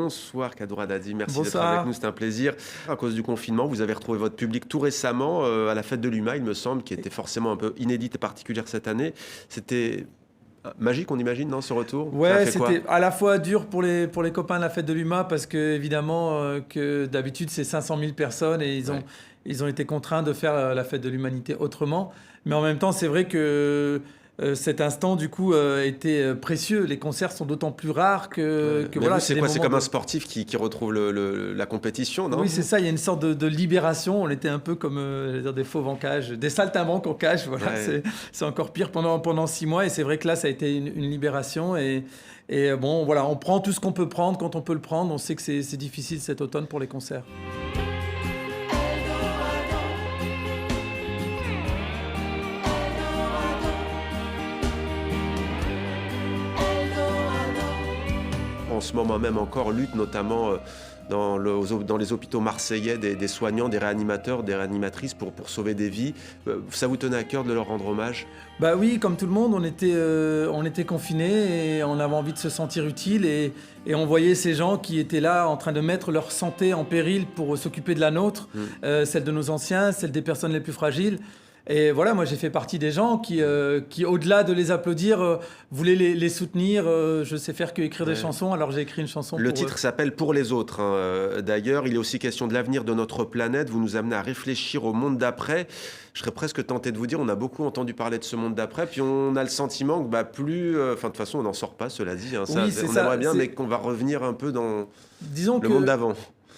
Bonsoir Kadoura Dadi, merci d'être Bonsoir. avec nous, c'est un plaisir. À cause du confinement, vous avez retrouvé votre public tout récemment à la fête de l'UMA, il me semble, qui était forcément un peu inédite et particulière cette année. C'était magique, on imagine, non, ce retour? Ouais, c'était à la fois dur pour les copains de la fête de l'UMA parce que évidemment que d'habitude c'est 500 000 personnes et ils ont été contraints de faire la fête de l'humanité autrement. Mais en même temps, c'est vrai que cet instant du coup était précieux. Les concerts sont d'autant plus rares que Mais voilà. vous, c'est quoi? C'est comme un de... sportif qui retrouve la compétition, non? Oui, c'est ça. Il y a une sorte de libération. On était un peu comme j'allais dire des fauves en cage, des saltimbanques en cage. Voilà, Ouais. c'est encore pire pendant 6 mois. Et c'est vrai que là, ça a été une libération. Et bon, voilà, on prend tout ce qu'on peut prendre quand on peut le prendre. On sait que c'est difficile cet automne pour les concerts. En ce moment même encore lutte notamment dans les hôpitaux marseillais des soignants, des réanimateurs, des réanimatrices pour sauver des vies. Ça vous tenait à cœur de leur rendre hommage? Bah oui, comme tout le monde, on était confinés et on avait envie de se sentir utile et on voyait ces gens qui étaient là en train de mettre leur santé en péril pour s'occuper de la nôtre, celle de nos anciens, celle des personnes les plus fragiles. Et voilà, moi j'ai fait partie des gens qui au-delà de les applaudir, voulaient les soutenir. Je sais faire que écrire des chansons, alors j'ai écrit une chanson Le pour titre s'appelle Pour les autres, hein. D'ailleurs, il est aussi question de l'avenir de notre planète. Vous nous amenez à réfléchir au monde d'après. Je serais presque tenté de vous dire, on a beaucoup entendu parler de ce monde d'après, puis on a le sentiment que de toute façon, on n'en sort pas, cela dit. Hein. Oui, On aimerait bien, mais qu'on va revenir un peu dans le monde d'avant.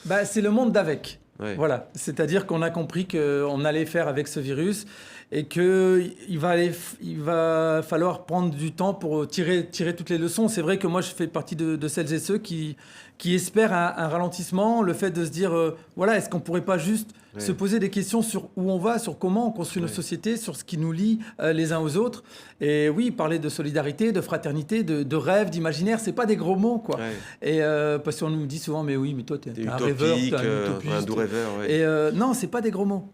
Bah, c'est le monde d'avec. Ouais. Voilà, c'est-à-dire qu'on a compris qu'on allait faire avec ce virus et qu'il va falloir prendre du temps pour tirer toutes les leçons. C'est vrai que moi, je fais partie de celles et ceux qui espèrent un ralentissement, le fait de se dire, voilà, est-ce qu'on ne pourrait pas juste se poser des questions sur où on va, sur comment on construit notre société, sur ce qui nous lie les uns aux autres. Et oui, parler de solidarité, de fraternité, de rêve, d'imaginaire, c'est pas des gros mots, quoi. Ouais. Et parce qu'on nous dit souvent, mais oui, mais toi, t'es un rêveur, t'es un utopiste. Un doux rêveur. Ouais. Et non, c'est pas des gros mots.